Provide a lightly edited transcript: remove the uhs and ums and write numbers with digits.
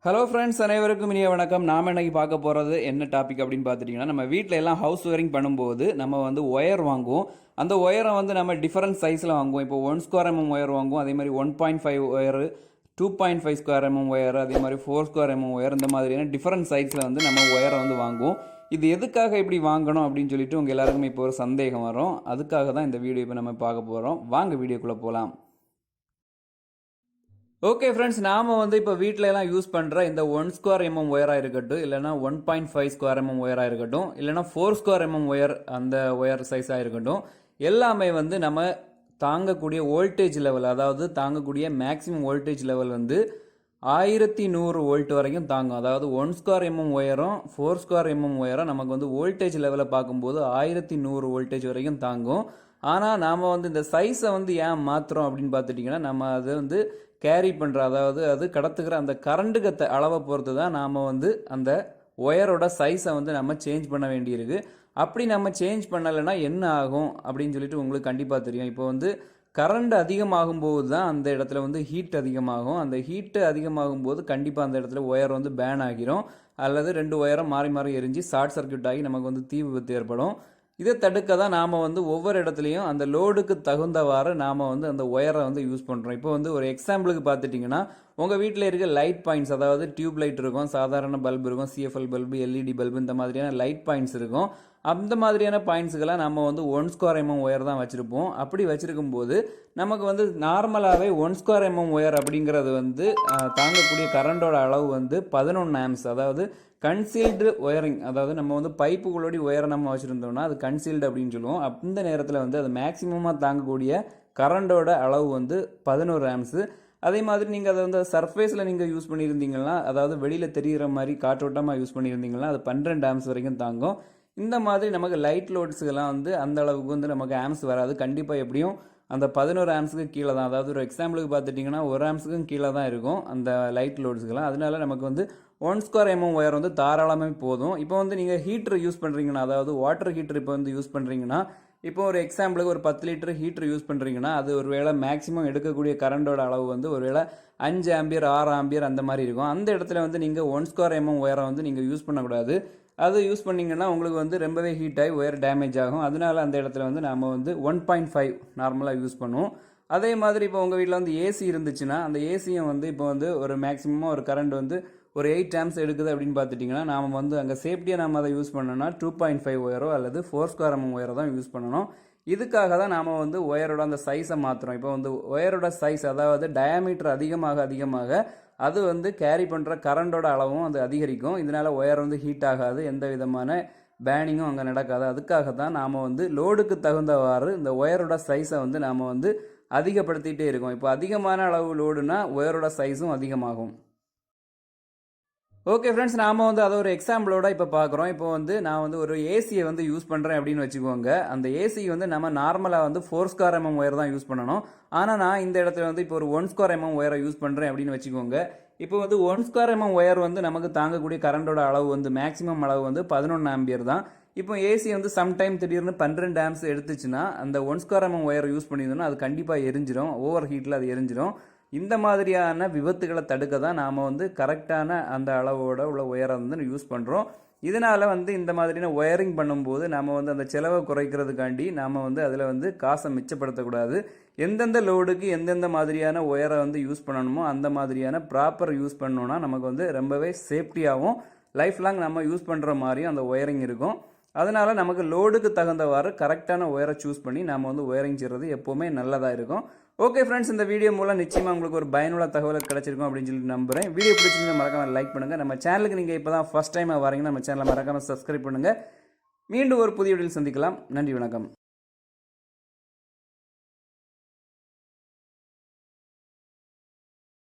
Hello friends, அனைவருக்கும் இனிய வணக்கம். நாம் இன்னைக்கு பார்க்க போகிறது என்ன டாபிக் அப்படின்னு பார்த்துட்டிங்கன்னா, நம்ம வீட்டில் எல்லாம் ஹவுஸ் ஒயரிங் பண்ணும்போது நம்ம வந்து ஒயர் வாங்குவோம். அந்த ஒயரை வந்து நம்ம டிஃபரண்ட் சைஸில் வாங்குவோம். இப்போ 1 ஸ்கொயர் mm ஒயர் வாங்குவோம், அதே மாதிரி 1.5 ஒயர், 2.5 ஸ்கொயர் mm ஒயர், அதே மாதிரி 4 ஸ்கொயர் mm ஒயர், இந்த மாதிரியான டிஃபரண்ட் சைஸில் வந்து நம்ம ஒயரை வந்து வாங்குவோம். இது எதுக்காக இப்படி வாங்கணும் அப்படின்னு சொல்லிட்டு உங்கள் எல்லாருக்குமே இப்போ ஒரு சந்தேகம் வரும். அதுக்காக தான் இந்த வீடியோ இப்போ நம்ம பார்க்க போகிறோம். வாங்க வீடியோக்குள்ளே போகலாம். ஓகே ஃப்ரெண்ட்ஸ், நாம் வந்து இப்போ வீட்டில எல்லாம் யூஸ் பண்ணுற இந்த 1 ஸ்கொயர் mm ஒயராக இருக்கட்டும், இல்லைனா 1.5 ஸ்கொயர் mm ஒயராக இருக்கட்டும், இல்லைனா 4 ஸ்கொயர் mm ஒயர், அந்த ஒயர் சைஸாக இருக்கட்டும், எல்லாமே வந்து நம்ம தாங்கக்கூடிய வோல்டேஜ் லெவல், அதாவது தாங்கக்கூடிய மேக்ஸிமம் வோல்டேஜ் லெவல் வந்து 1100 வோல்ட் வரைக்கும் தாங்கும். அதாவது 1 ஸ்கொயர் mm ஒயரும் 4 ஸ்கொயர் mm ஒயரும் நமக்கு வந்து வோல்டேஜ் லெவலை பார்க்கும்போது 1100 வோல்டேஜ் வரைக்கும் தாங்கும். ஆனால் நாம் வந்து இந்த சைஸை வந்து ஏன் மாற்றுறோம் அப்படின்னு பார்த்துட்டிங்கன்னா, நம்ம அதை வந்து கேரி பண்ணுற, அதாவது அது கடத்துக்கிற அந்த கரண்ட்டுக்கு அளவை பொறுத்து தான் நாம் வந்து அந்த ஒயரோட சைஸை வந்து நம்ம சேஞ்ச் பண்ண வேண்டியிருக்கு. அப்படி நம்ம சேஞ்ச் பண்ணலைன்னா என்ன ஆகும் அப்படின்னு சொல்லிட்டு உங்களுக்கு கண்டிப்பாக தெரியும். இப்போ வந்து கரண்ட் அதிகமாகும் போது தான் அந்த இடத்துல வந்து ஹீட் அதிகமாகும். அந்த ஹீட்டு அதிகமாகும் போது கண்டிப்பாக அந்த இடத்துல ஒயர் வந்து பேன் ஆகிரும், அல்லது 2 ஒயரை மாறி மாறி எரிஞ்சு ஷார்ட் சர்க்கியூட் ஆகி நமக்கு வந்து தீ விபத்து ஏற்படும். இதை தடுக்க தான் நாம் வந்து ஒவ்வொரு இடத்துலையும் அந்த லோடுக்கு தகுந்தவாறு நாம் வந்து அந்த ஒயரை வந்து யூஸ் பண்ணுறோம். இப்போ வந்து ஒரு எக்ஸாம்பிளுக்கு பார்த்துட்டிங்கன்னா, உங்கள் வீட்டில் இருக்க லைட் பாயிண்ட்ஸ், அதாவது டியூப் லைட் இருக்கும், சாதாரண பல்பு இருக்கும், சிஎஃப்எல் பல்பு, எல்இடி பல்பு, இந்த மாதிரியான லைட் பாயிண்ட்ஸ் இருக்கும். அந்த மாதிரியான பாயிண்ட்ஸுக்கெல்லாம் நம்ம வந்து 1 ஸ்கொயர் mm ஒயர் தான் வச்சுருப்போம். அப்படி வச்சுருக்கும் போது நமக்கு வந்து நார்மலாகவே 1 ஸ்கொயர் mm ஒயர் அப்படிங்கிறது வந்து தாங்கக்கூடிய கரண்டோட அளவு வந்து 11 ஆம்ஸ். அதாவது கன்சீல்டு ஒயரிங், அதாவது நம்ம வந்து பைப்புகளோட ஒயரை நம்ம வச்சுருந்தோம்னா அது கன்சீல்டு அப்படின்னு சொல்லுவோம். அந்த நேரத்தில் வந்து அது மேக்ஸிமமாக தாங்கக்கூடிய கரண்டோட அளவு வந்து 11 ஆம்ஸு. அதே மாதிரி நீங்கள் அதை வந்து சர்ஃபேஸில் நீங்கள் யூஸ் பண்ணியிருந்தீங்கன்னா, அதாவது வெளியில் தெரிகிற மாதிரி காற்றோட்டமாக யூஸ் பண்ணியிருந்தீங்கன்னா அது 12 ஆம்ஸ் வரைக்கும் தாங்கும். இந்த மாதிரி நமக்கு லைட் லோட்ஸுக்கெல்லாம் வந்து அந்த அளவுக்கு வந்து நமக்கு ஆம்ஸ் வராது. கண்டிப்பாக எப்படியும் அந்த 11 ஆம்ஸுக்கு கீழே தான், அதாவது ஒரு எக்ஸாம்பிளுக்கு பார்த்துட்டிங்கன்னா 1 ஆம்ஸுக்கும் கீழே தான் இருக்கும் அந்த லைட் லோட்ஸுக்கெல்லாம். அதனால நமக்கு வந்து 1 ஸ்கொயர் mm ஒயர் வந்து தாராளமாக போதும். இப்போ வந்து நீங்கள் ஹீட்ரு யூஸ் பண்ணுறீங்கன்னா, அதாவது வாட்டர் ஹீட்ரு இப்போ வந்து யூஸ் பண்ணுறீங்கன்னா, இப்போ ஒரு எக்ஸாம்பிளுக்கு ஒரு 10 லிட்டர் ஹீட்ரு யூஸ் பண்ணுறீங்கன்னா, அது ஒரு வேளை மேக்ஸிமம் எடுக்கக்கூடிய கரண்டோட அளவு வந்து ஒரு வேளை 5 ஆம்பியர் 6 ஆம்பியர் அந்த மாதிரி இருக்கும். அந்த இடத்துல வந்து நீங்கள் 1 ஸ்கொயர் mm ஒயரை வந்து நீங்கள் யூஸ் பண்ணக்கூடாது. அது யூஸ் பண்ணிங்கன்னா உங்களுக்கு வந்து ரொம்பவே ஹீட் ஆகி ஒயர் டேமேஜ் ஆகும். அதனால அந்த இடத்துல வந்து நம்ம வந்து 1.5 நார்மலாக யூஸ் பண்ணுவோம். அதே மாதிரி இப்போ உங்கள் வீட்டில் வந்து ஏசி இருந்துச்சுன்னா, அந்த ஏசியும் வந்து இப்போ வந்து ஒரு மேக்ஸிமமாக ஒரு கரண்ட் வந்து ஒரு 8 ஆம்ஸ் எடுக்குது அப்படின்னு பார்த்துட்டிங்கன்னா, நாம் வந்து அங்கே சேஃப்டியாக நம்ம அதை யூஸ் பண்ணோம்னா 2.5 ஒயரோ அல்லது 4 ஸ்கொயர் mm ஒயரோ தான் யூஸ் பண்ணணும். இதுக்காக தான் நாம் வந்து ஒயரோட அந்த சைஸை மாற்றுறோம். இப்போ வந்து ஒயரோட சைஸ், அதாவது டயாமீட்டர் அதிகமாக அதிகமாக அது வந்து கேரி பண்ணுற கரண்டோட அளவும் அது அதிகரிக்கும். இதனால் ஒயர் வந்து ஹீட் ஆகாது, எந்த விதமான பேனிங்கும் அங்கே நடக்காது. அதுக்காக தான் நாம் வந்து லோடுக்கு தகுந்தவாறு இந்த ஒயரோட சைஸை வந்து நாம் வந்து அதிகப்படுத்திகிட்டே இருக்கோம். இப்போ அதிகமான அளவு லோடுனா ஒயரோட சைஸும் அதிகமாகும். ஓகே ஃப்ரெண்ட்ஸ், நாம் வந்து அதை ஒரு எக்ஸாம்பிளோட இப்போ பார்க்குறோம். இப்போ வந்து நான் வந்து ஒரு ஏசியை வந்து யூஸ் பண்ணுறேன் அப்படின்னு வச்சுக்கோங்க. அந்த ஏசி வந்து நம்ம நார்மலாக வந்து 4 ஸ்கொயர் mm ஒயர் தான் யூஸ் பண்ணணும். ஆனால் நான் இந்த இடத்துல வந்து இப்போ ஒரு 1 ஸ்கொயர் mm ஒயரை யூஸ் பண்ணுறேன் அப்படின்னு வச்சுக்கோங்க. இப்போ வந்து 1 ஸ்கொயர் mm ஒயர் வந்து நமக்கு தாங்கக்கூடிய கரண்டோட அளவு வந்து மேக்ஸிமம் அளவு வந்து 11 ஆம்பியர் தான். இப்போ ஏசி வந்து சம்டைம் திடீர்னு 12 ஆம்ஸ் எடுத்துச்சுன்னா அந்த 1 ஸ்கொயர் mm ஒயர் யூஸ் பண்ணியிருந்தோம்னா அது கண்டிப்பாக எரிஞ்சிடும், ஓவர் ஹீட்டில் அது எரிஞ்சிடும். இந்த மாதிரியான விபத்துகளை தடுக்க தான் நாம் வந்து கரெக்டான அந்த அளவோட உள்ள ஒயரை வந்து யூஸ் பண்ணுறோம். இதனால் வந்து இந்த மாதிரியான ஒயரிங் பண்ணும்போது நம்ம வந்து அந்த செலவை குறைக்கிறதுக்காண்டி நாம் வந்து அதில் வந்து காசை மிச்சப்படுத்தக்கூடாது. எந்தெந்த லோடுக்கு எந்தெந்த மாதிரியான ஒயரை வந்து யூஸ் பண்ணணுமோ அந்த மாதிரியான ப்ராப்பர் யூஸ் பண்ணோன்னா நமக்கு வந்து ரொம்பவே சேஃப்டியாகவும் லைஃப் லாங் நம்ம யூஸ் பண்ணுற மாதிரியும் அந்த ஒயரிங் இருக்கும். அதனால் நமக்கு லோடுக்கு தகுந்தவாறு கரெக்டான ஒயரை சூஸ் பண்ணி நம்ம வந்து ஒயரிங் செய்கிறது எப்போவுமே நல்லதாக இருக்கும். ஓகே ஃப்ரெண்ட்ஸ், இந்த வீடியோ மூலம் நிச்சயமாக உங்களுக்கு ஒரு பயனுள்ள தகவல் கிடைச்சிருக்கும் அப்படின்னு சொல்லி நம்புகிறேன். வீடியோ பிடிச்சிருந்தா மறக்காமல் லைக் பண்ணுங்கள். நம்ம சேனலுக்கு நீங்கள் இப்போ தான் ஃபஸ்ட் டைமாக வரீங்கன்னா நம்ம சேனலை மறக்காமல் சப்ஸ்கிரைப் பண்ணுங்கள். மீண்டும் ஒரு புதிய வீடியோவில் சந்திக்கலாம். நன்றி, வணக்கம்.